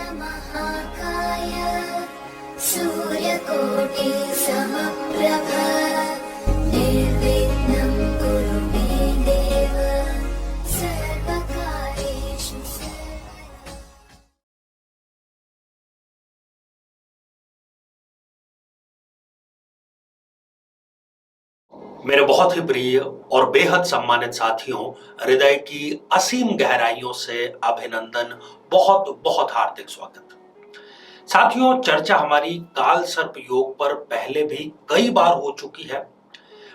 महाकाय सूर्यकोटि समप्रभ निर्विघ्नं कुरु मे देव सर्वकार्येषु सर्वदा। मेरे बहुत ही प्रिय और बेहद सम्मानित साथियों, हृदय की असीम गहराइयों से अभिनंदन, बहुत बहुत हार्दिक स्वागत। साथियों, चर्चा हमारी काल सर्प योग पर पहले भी कई बार हो चुकी है,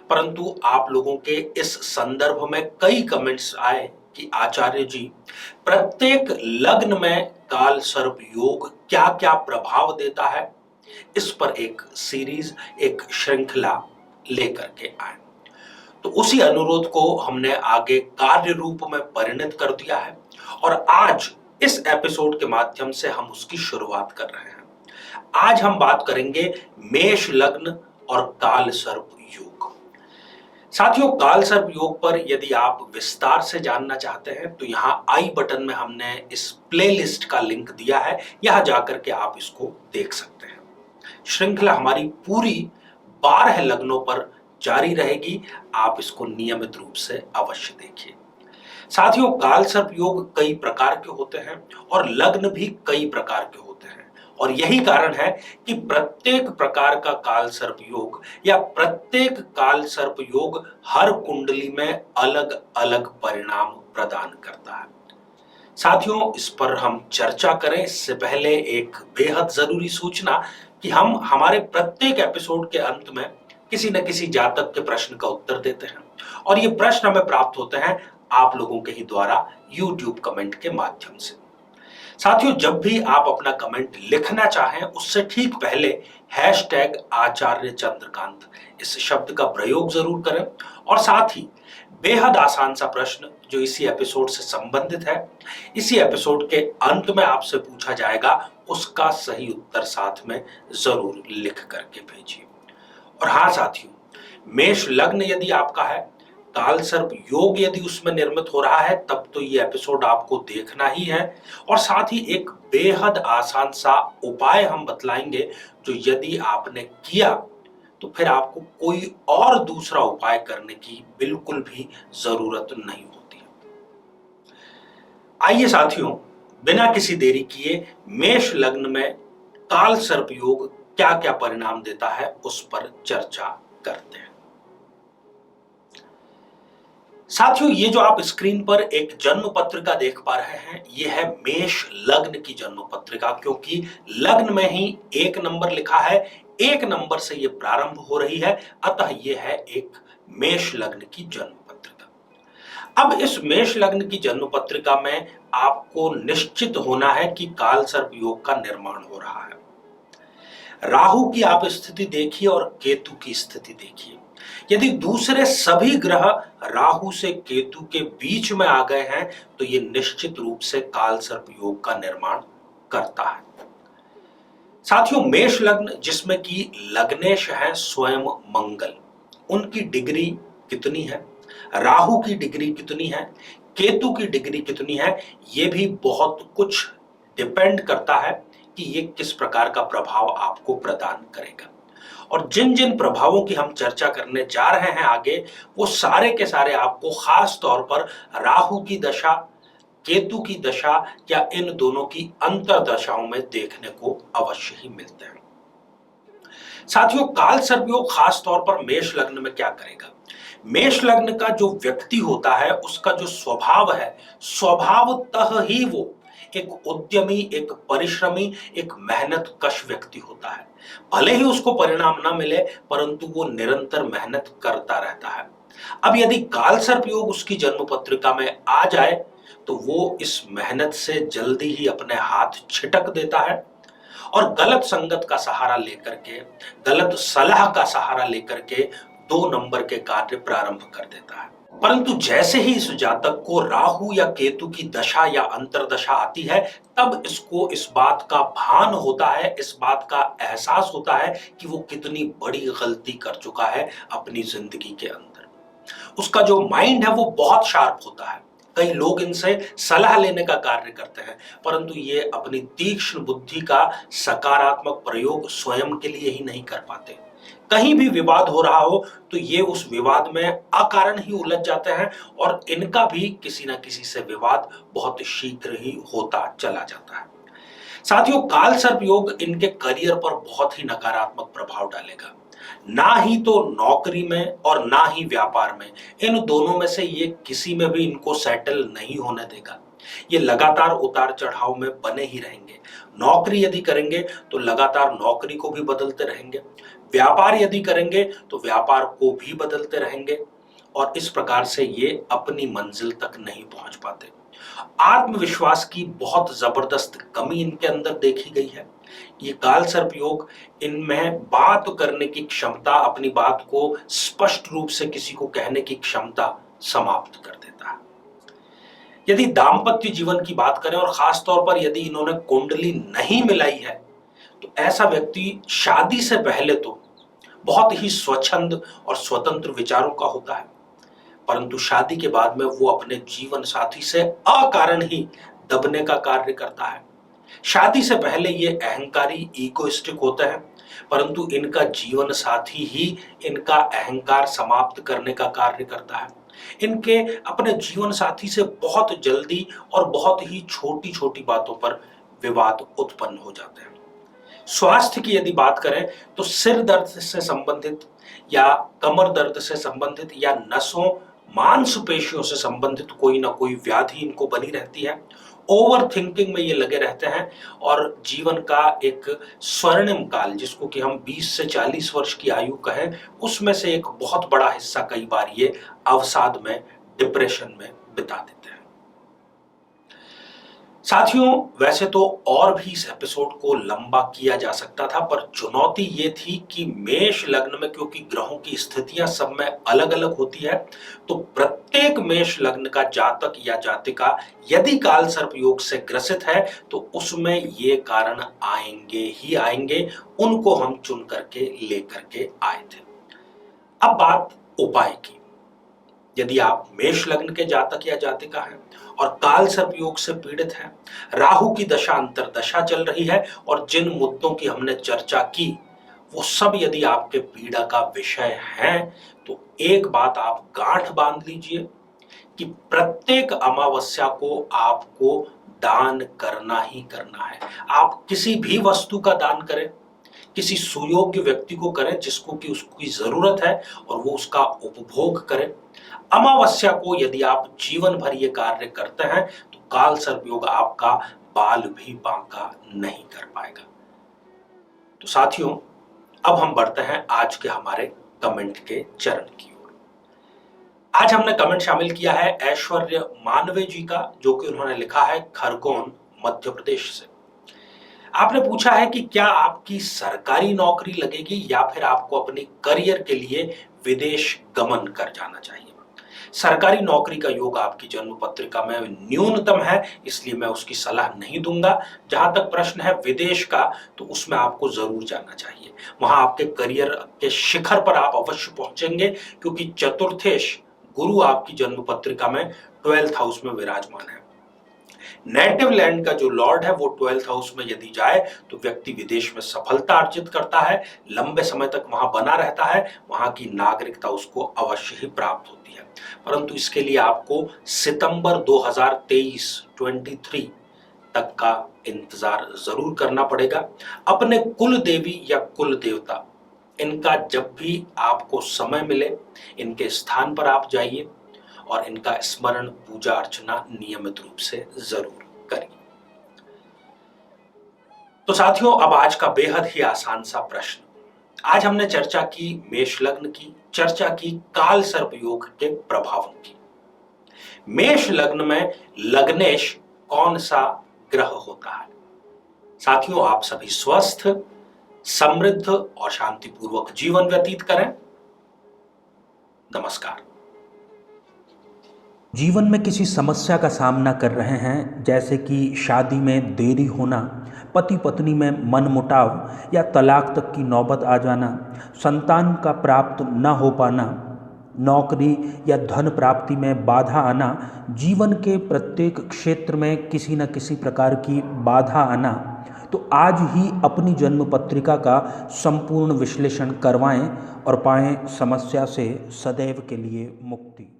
परंतु आप लोगों के इस संदर्भ में कई कमेंट्स आए कि आचार्य जी, प्रत्येक लग्न में काल सर्प योग क्या क्या प्रभाव देता है, इस पर एक सीरीज, एक श्रृंखला लेकर के आए। तो उसी अनुरोध को हमने आगे कार्य रूप में परिणत कर दिया है और आज इस एपिसोड के माध्यम से हम उसकी शुरुआत कर रहे हैं। आज हम बात करेंगे मेष लग्न और काल सर्प योग। साथियों, काल सर्प योग पर यदि आप विस्तार से जानना चाहते हैं तो यहां आई बटन में हमने इस प्लेलिस्ट का लिंक दिया है, यहां जाकर के आप इसको देख सकते हैं। श्रृंखला हमारी पूरी 12 लग्नों पर जारी रहेगी, आप इसको नियमित रूप से अवश्य देखिए। साथियों, काल सर्प योग कई प्रकार के होते हैं और लग्न भी कई प्रकार के होते हैं और यही कारण है कि प्रत्येक प्रकार का काल सर्प योग या प्रत्येक काल सर्प योग हर कुंडली में अलग अलग परिणाम प्रदान करता है। साथियों, इस पर हम चर्चा करें इससे पहले एक बेहद जरूरी सूचना कि हम हमारे प्रत्येक एपिसोड के अंत में किसी न किसी जातक के प्रश्न का उत्तर देते हैं और ये प्रश्न हमें प्राप्त होते हैं आप लोगों के ही द्वारा YouTube कमेंट के माध्यम से। साथियों, जब भी आप अपना कमेंट लिखना चाहें उससे ठीक पहले #आचार्य चंद्रकांत इस शब्द का प्रयोग जरूर करें और साथ ही बेहद आसान सा प्रश्न जो इसी एपिसोड से संबंधित है, इसी एपिसोड के अंत में आपसे पूछा जाएगा, उसका सही उत्तर साथ में जरूर लिख करके भेजिए। और हाँ साथियों, मेष लग्न यदि आपका है, काल सर्प योग यदि उसमें निर्मित हो रहा है, तब तो ये एपिसोड आपको देखना ही है और साथ ही एक बेहद आसान सा उपाय हम बतलाएंगे जो यदि आपने किया तो फिर आपको कोई और दूसरा उपाय करने की बिल्कुल भी जरूरत नहीं होती है। आइए साथियों, बिना किसी देरी किए मेष लग्न में काल सर्प योग क्या क्या परिणाम देता है उस पर चर्चा करते हैं। साथियों, ये जो आप स्क्रीन पर एक जन्म पत्रिका देख पा रहे हैं, ये है मेष लग्न की जन्म पत्रिका, क्योंकि लग्न में ही 1 नंबर लिखा है, 1 नंबर से ये प्रारंभ हो रही है, अतः ये है एक मेष लग्न की जन्म पत्रिका। अब इस मेष लग्न की जन्म पत्रिका में आपको निश्चित होना है कि काल सर्प योग का निर्माण हो रहा है। राहु की आप स्थिति देखिए और केतु की स्थिति देखिए। यदि दूसरे सभी ग्रह राहु से केतु के बीच में आ गए हैं तो ये निश्चित रूप से काल सर्प योग का निर्माण करता है। साथियों, मेष लग्न जिसमें कि लग्नेश है स्वयं मंगल, उनकी डिग्री कितनी है, राहु की डिग्री कितनी है, केतु की डिग्री कितनी है, ये भी बहुत कुछ डिपेंड करता है कि ये किस प्रकार का प्रभाव आपको प्रदान करेगा। और जिन जिन प्रभावों की हम चर्चा करने जा रहे हैं आगे, वो सारे के सारे आपको खास तौर पर राहु की दशा, केतु की दशा या इन दोनों की अंतर दशाओं में देखने को अवश्य ही मिलते हैं। साथियों, काल सर्प योग खास तौर पर मेष लग्न में क्या करेगा? मेष लग्न का जो व्यक्ति होता है उसका जो स्वभाव है, स्वभावतः ही वो एक उद्यमी, एक परिश्रमी, एक मेहनत कश व्यक्ति होता है। भले ही उसको परिणाम ना मिले, परंतु वो निरंतर मेहनत करता रहता है। अब यदि काल सर्प योग उसकी जन्म पत्रिका में आ जाए तो वो इस मेहनत से जल्दी ही अपने हाथ छिटक देता है और गलत संगत का सहारा लेकर के, गलत सलाह का सहारा लेकर के 2 नंबर के कार्य प्रारंभ कर देता है। परंतु जैसे ही इस जातक को राहु या केतु की दशा या अंतरदशा आती है, तब इसको इस बात का भान होता है, इस बात का एहसास होता है कि वो कितनी बड़ी गलती कर चुका है अपनी जिंदगी के अंदर। उसका जो माइंड है वो बहुत शार्प होता है, कई लोग इनसे सलाह लेने का कार्य करते हैं, परंतु ये अपनी तीक्ष्ण बुद्धि का सकारात्मक प्रयोग स्वयं के लिए ही नहीं कर पाते। कहीं भी विवाद हो रहा हो तो ये उस विवाद में अकारण ही उलझ जाते हैं और इनका भी किसी न किसी से विवाद बहुत शीघ्र ही होता चला जाता है। साथियों, काल सर्प योग इनके करियर पर बहुत ही नकारात्मक प्रभाव डालेगा। ना ही तो नौकरी में और ना ही व्यापार में, इन दोनों में से ये किसी में भी इनको सेटल नहीं होने देगा। ये लगातार उतार चढ़ाव में बने ही रहेंगे। नौकरी यदि करेंगे तो लगातार नौकरी को भी बदलते रहेंगे, व्यापार यदि करेंगे तो व्यापार को भी बदलते रहेंगे और इस प्रकार से ये अपनी मंजिल तक नहीं पहुंच पाते। आत्मविश्वास की बहुत जबरदस्त कमी इनके अंदर देखी गई है। ये काल सर्प योग इनमें बात करने की क्षमता, अपनी बात को स्पष्ट रूप से किसी को कहने की क्षमता समाप्त कर देता है। यदि दाम्पत्य जीवन की बात करें और खास तौर पर यदि इन्होंने कुंडली नहीं मिलाई है तो ऐसा व्यक्ति शादी से पहले तो बहुत ही स्वच्छंद और स्वतंत्र विचारों का होता है, परंतु शादी के बाद में वो अपने जीवन साथी से अकारण ही दबने का कार्य करता है। शादी से पहले ये अहंकारी, ईगोइस्टिक होते हैं, परंतु इनका जीवन साथी ही इनका अहंकार समाप्त करने का कार्य करता है। इनके अपने जीवन साथी से बहुत जल्दी और बहुत ही छोटी छोटी बातों पर विवाद उत्पन्न हो जाते हैं। स्वास्थ्य की यदि बात करें तो सिर दर्द से संबंधित या कमर दर्द से संबंधित या नसों, मांसपेशियों से संबंधित कोई ना कोई व्याधि इनको बनी रहती है। ओवर थिंकिंग में ये लगे रहते हैं और जीवन का एक स्वर्णिम काल, जिसको कि हम 20 से 40 वर्ष की आयु कहें, उसमें से एक बहुत बड़ा हिस्सा कई बार ये अवसाद में, डिप्रेशन में बिता देते हैं। साथियों, वैसे तो और भी इस एपिसोड को लंबा किया जा सकता था, पर चुनौती ये थी कि मेष लग्न में क्योंकि ग्रहों की स्थितियां सब में अलग अलग होती है, तो प्रत्येक मेष लग्न का जातक या जातिका यदि काल सर्प योग से ग्रसित है तो उसमें ये कारण आएंगे ही आएंगे। उनको हम चुन करके लेकर के आए थे। अब बात उपाय की। यदि आप मेष लग्न के जातक या जातिका हैं और काल सर्प योग से पीड़ित हैं, राहु की दशा अंतर्दशा चल रही है और जिन मुद्दों की हमने चर्चा की वो सब यदि आपके पीड़ा का विषय है, तो एक बात आप गांठ बांध लीजिए कि प्रत्येक अमावस्या को आपको दान करना ही करना है। आप किसी भी वस्तु का दान करें, किसी सुयोग्य व्यक्ति को करें जिसको कि उसकी जरूरत है और वो उसका उपभोग करे। अमावस्या को यदि आप जीवन भर ये कार्य करते हैं तो काल सर्प योग आपका बाल भी बांका नहीं कर पाएगा। तो साथियों, अब हम बढ़ते हैं आज के हमारे कमेंट के चरण की ओर। आज हमने कमेंट शामिल किया है ऐश्वर्य मानवे जी का, जो कि उन्होंने लिखा है खरगोन, मध्य प्रदेश से। आपने पूछा है कि क्या आपकी सरकारी नौकरी लगेगी या फिर आपको अपने करियर के लिए विदेश गमन कर जाना चाहिए। सरकारी नौकरी का योग आपकी जन्म पत्रिका में न्यूनतम है, इसलिए मैं उसकी सलाह नहीं दूंगा। जहां तक प्रश्न है विदेश का, तो उसमें आपको जरूर जाना चाहिए। वहां आपके करियर के शिखर पर आप अवश्य पहुंचेंगे, क्योंकि चतुर्थेश गुरु आपकी जन्म पत्रिका में 12th हाउस में विराजमान है। नेटिव लैंड का जो लॉर्ड है वो 12th हाउस में यदि जाए तो व्यक्ति विदेश में सफलता अर्जित करता है, लंबे समय तक वहां बना रहता है, वहां की नागरिकता उसको अवश्य ही प्राप्त होती है। परंतु इसके लिए आपको सितंबर 2023 तक का इंतजार जरूर करना पड़ेगा। अपने कुल देवी या कुल देवता, इनका जब भी आपको समय मिले इनके स्थान पर आप जाइए और इनका स्मरण, पूजा अर्चना नियमित रूप से जरूर करिए। तो साथियों, अब आज का बेहद ही आसान सा प्रश्न। आज हमने चर्चा की मेष लग्न की, चर्चा की काल सर्प योग के प्रभावों की। मेष लग्न में लग्नेश कौन सा ग्रह होता है? साथियों, आप सभी स्वस्थ, समृद्ध और शांतिपूर्वक जीवन व्यतीत करें। नमस्कार। जीवन में किसी समस्या का सामना कर रहे हैं, जैसे कि शादी में देरी होना, पति पत्नी में मनमुटाव या तलाक तक की नौबत आ जाना, संतान का प्राप्त न हो पाना, नौकरी या धन प्राप्ति में बाधा आना, जीवन के प्रत्येक क्षेत्र में किसी न किसी प्रकार की बाधा आना, तो आज ही अपनी जन्म पत्रिका का संपूर्ण विश्लेषण करवाएं और पाएं समस्या से सदैव के लिए मुक्ति।